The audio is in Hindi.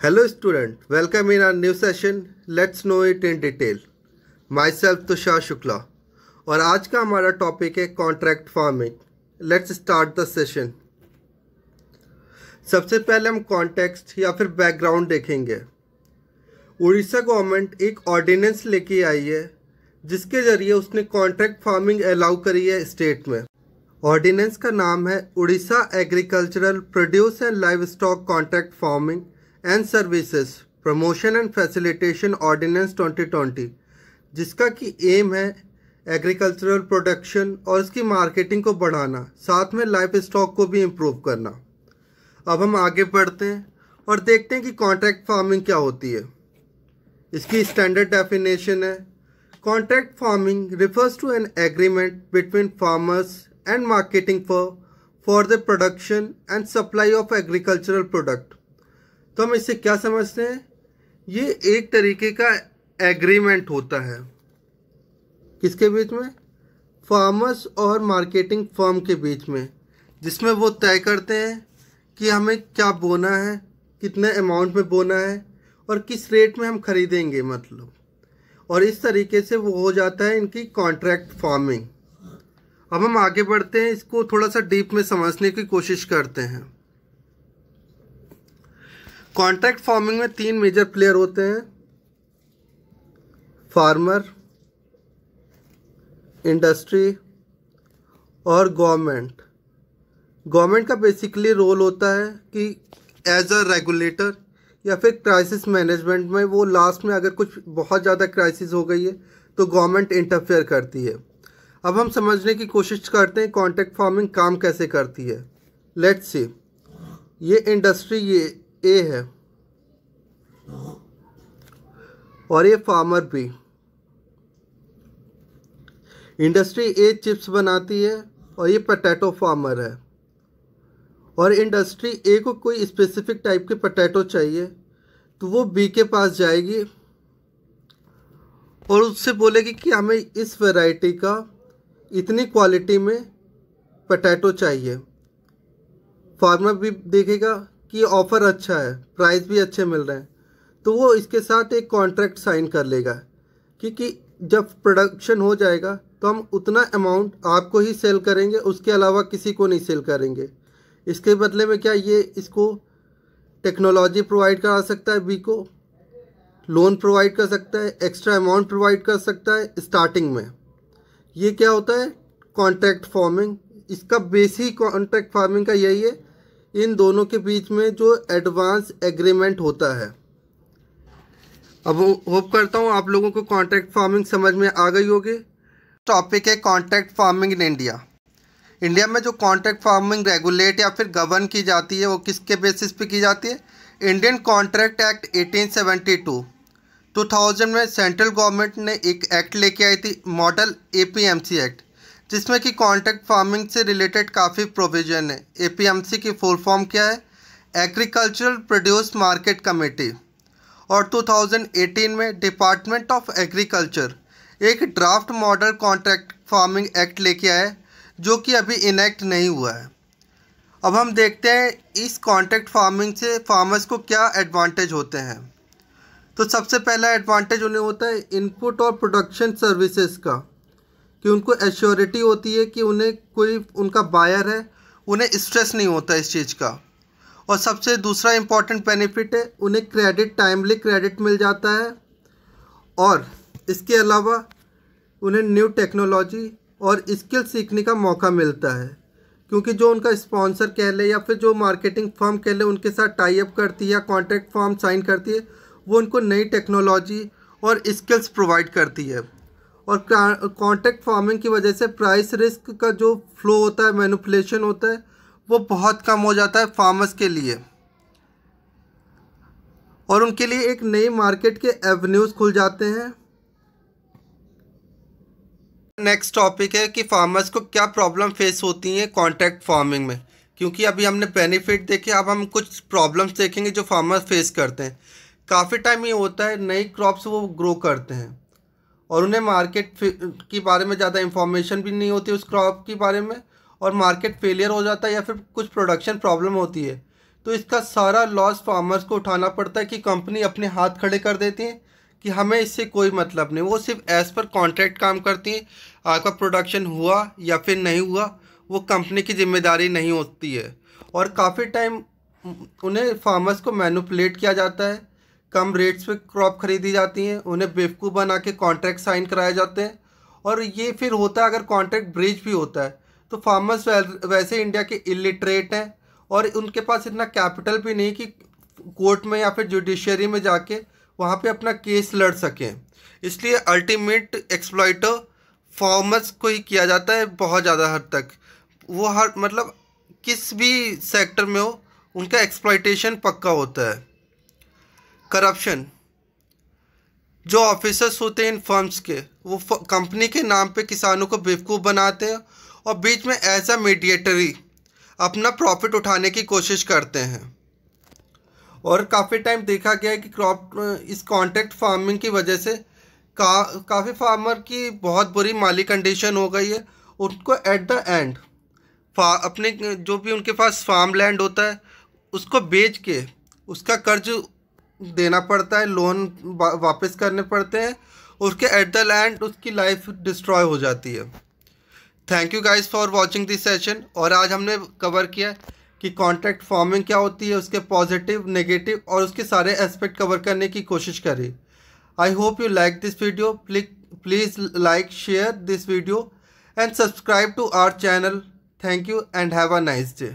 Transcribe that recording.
Hello student, welcome in our new session. Let's know it in detail. Myself Tushar Shukla और आज का हमारा टॉपिक है contract farming. Let's start the session. सबसे पहले हम कॉन्टेक्स्ट या फिर बैकग्राउंड देखेंगे. उड़ीसा गवर्नमेंट एक ऑर्डिनेंस लेके आई है जिसके ज़रिए उसने कॉन्ट्रैक्ट फार्मिंग अलाउ करी है स्टेट में. ऑर्डिनेंस का नाम है Orissa agricultural produce and live stock contract farming and services promotion and facilitation ordinance 2020, जिसका कि एम है एग्रीकल्चरल प्रोडक्शन और इसकी मार्केटिंग को बढ़ाना, साथ में लाइफ स्टॉक को भी इम्प्रूव करना. अब हम आगे बढ़ते हैं और देखते हैं कि कॉन्ट्रैक्ट फार्मिंग क्या होती है. इसकी स्टैंडर्ड डेफिनेशन है: contract farming refers to an agreement between farmers and marketing for the production and supply of agricultural product. तो हम इससे क्या समझते हैं? ये एक तरीके का एग्रीमेंट होता है. किसके बीच में? फार्मर्स और मार्केटिंग फर्म के बीच में, जिसमें वो तय करते हैं कि हमें क्या बोना है, कितने अमाउंट में बोना है और किस रेट में हम खरीदेंगे, मतलब. और इस तरीके से वो हो जाता है इनकी कॉन्ट्रैक्ट फार्मिंग. अब हम आगे बढ़ते हैं, इसको थोड़ा सा डीप में समझने की कोशिश करते हैं. कॉन्ट्रैक्ट फार्मिंग में 3 मेजर प्लेयर होते हैं: फार्मर, इंडस्ट्री और गवर्नमेंट. गवर्नमेंट का बेसिकली रोल होता है कि एज अ रेगुलेटर या फिर क्राइसिस मैनेजमेंट में वो लास्ट में अगर कुछ बहुत ज़्यादा क्राइसिस हो गई है तो गवर्नमेंट इंटरफेयर करती है. अब हम समझने की कोशिश करते हैं कॉन्ट्रैक्ट फार्मिंग काम कैसे करती है. Let's see. ये इंडस्ट्री ये ए है और ये फार्मर बी. इंडस्ट्री ए चिप्स बनाती है और ये पोटैटो फार्मर है. और इंडस्ट्री ए को कोई स्पेसिफिक टाइप के पोटैटो चाहिए तो वो बी के पास जाएगी और उससे बोलेगी कि हमें इस वैरायटी का इतनी क्वालिटी में पोटैटो चाहिए. फार्मर भी देखेगा कि ऑफ़र अच्छा है, प्राइस भी अच्छे मिल रहे हैं, तो वो इसके साथ एक कॉन्ट्रैक्ट साइन कर लेगा क्योंकि जब प्रोडक्शन हो जाएगा तो हम उतना अमाउंट आपको ही सेल करेंगे, उसके अलावा किसी को नहीं सेल करेंगे. इसके बदले में क्या ये इसको टेक्नोलॉजी प्रोवाइड करा सकता है, बी को लोन प्रोवाइड कर सकता है, एक्स्ट्रा अमाउंट प्रोवाइड कर सकता है स्टार्टिंग में. ये क्या होता है? Contract farming. इसका बेसिक कॉन्ट्रैक्ट फार्मिंग का यही है, इन दोनों के बीच में जो एडवांस एग्रीमेंट होता है. अब होप करता हूँ आप लोगों को कॉन्ट्रैक्ट फार्मिंग समझ में आ गई होगी. टॉपिक है contract farming in India. India में जो कॉन्ट्रैक्ट फार्मिंग रेगुलेट या फिर गवर्न की जाती है वो किसके बेसिस पे की जाती है? Indian contract act 1872. 2000 में सेंट्रल गवर्नमेंट ने एक एक्ट लेके आई थी, मॉडल APMC एक्ट, जिसमें कि कॉन्ट्रैक्ट फार्मिंग से रिलेटेड काफ़ी प्रोविज़न है. APMC की फुल फॉर्म क्या है? Agricultural produce market committee. और 2018 में डिपार्टमेंट ऑफ एग्रीकल्चर एक draft model contract farming act लेके आया जो कि अभी इनेक्ट नहीं हुआ है. अब हम देखते हैं इस कॉन्ट्रैक्ट फार्मिंग से फार्मर्स को क्या एडवांटेज होते हैं. तो सबसे पहला एडवांटेज उन्हें होता है इनपुट और प्रोडक्शन सर्विसेज का, कि उनको एश्योरिटी होती है कि उन्हें कोई उनका बायर है, उन्हें स्ट्रेस नहीं होता इस चीज़ का. और सबसे दूसरा इम्पॉर्टेंट बेनिफिट है उन्हें क्रेडिट, टाइमली क्रेडिट मिल जाता है. और इसके अलावा उन्हें न्यू टेक्नोलॉजी और स्किल सीखने का मौका मिलता है, क्योंकि जो उनका स्पॉन्सर कह ले या फिर जो मार्केटिंग फर्म कह ले उनके साथ टाई अप करती है या कॉन्ट्रैक्ट फॉर्म साइन करती है, वो उनको नई टेक्नोलॉजी और स्किल्स प्रोवाइड करती है. और कॉन्ट्रैक्ट फार्मिंग की वजह से प्राइस रिस्क का जो फ्लो होता है, मैनिपुलेशन होता है, वो बहुत कम हो जाता है फार्मर्स के लिए. और उनके लिए एक नई मार्केट के एवेन्यूज़ खुल जाते हैं. नेक्स्ट टॉपिक है कि फार्मर्स को क्या प्रॉब्लम फेस होती हैं कॉन्ट्रैक्ट फार्मिंग में. क्योंकि अभी हमने बेनिफिट देखे, अब हम कुछ प्रॉब्लम्स देखेंगे जो फार्मर्स फेस करते हैं. काफ़ी टाइम ये होता है नई क्रॉप्स वो ग्रो करते हैं और उन्हें मार्केट के बारे में ज़्यादा इंफॉर्मेशन भी नहीं होती उस क्रॉप के बारे में, और मार्केट फेलियर हो जाता है या फिर कुछ प्रोडक्शन प्रॉब्लम होती है तो इसका सारा लॉस फार्मर्स को उठाना पड़ता है कि कंपनी अपने हाथ खड़े कर देती है कि हमें इससे कोई मतलब नहीं। वो सिर्फ एज़ पर कॉन्ट्रैक्ट काम करती है। आपका प्रोडक्शन हुआ या फिर नहीं हुआ वो कंपनी की जिम्मेदारी नहीं होती है। और काफ़ी टाइम उन्हें फार्मर्स को मैनिपुलेट किया जाता है, कम रेट्स पे क्रॉप खरीदी जाती हैं, उन्हें बेवकूफ़ बना के कॉन्ट्रैक्ट साइन कराए जाते हैं। और ये फिर होता है अगर कॉन्ट्रैक्ट ब्रीच भी होता है तो फार्मर्स वैसे इंडिया के इलिटरेट हैं और उनके पास इतना कैपिटल भी नहीं कि कोर्ट में या फिर जुडिशरी में जाके वहाँ पे अपना केस लड़ सकें। इसलिए अल्टीमेट एक्सप्लॉइटर फार्मर्स को ही किया जाता है बहुत ज़्यादा हद तक। वो हर मतलब किस भी सेक्टर में हो उनका एक्सप्लॉइटेशन पक्का होता है। करप्शन, जो ऑफिसर्स होते हैं इन फर्म्स के वो कंपनी के नाम पे किसानों को बेवकूफ़ बनाते हैं और बीच में एज अ मीडिएटरी अपना प्रॉफिट उठाने की कोशिश करते हैं। और काफ़ी टाइम देखा गया है कि इस कॉन्ट्रैक्ट फार्मिंग की वजह से काफ़ी फार्मर की बहुत बुरी माली कंडीशन हो गई है। उनको एट द एंड अपने जो भी उनके पास फार्म लैंड होता है उसको बेच के उसका कर्ज देना पड़ता है, लोन वापस करने पड़ते हैं, उसके एट द एंड उसकी लाइफ डिस्ट्रॉय हो जाती है। Thank you guys for watching this session. और आज हमने कवर किया कि कॉन्ट्रैक्ट फार्मिंग क्या होती है, उसके पॉजिटिव नेगेटिव और उसके सारे एस्पेक्ट कवर करने की कोशिश करी। I hope you like this video. Please like share this video and subscribe to our channel. Thank you and have a nice day.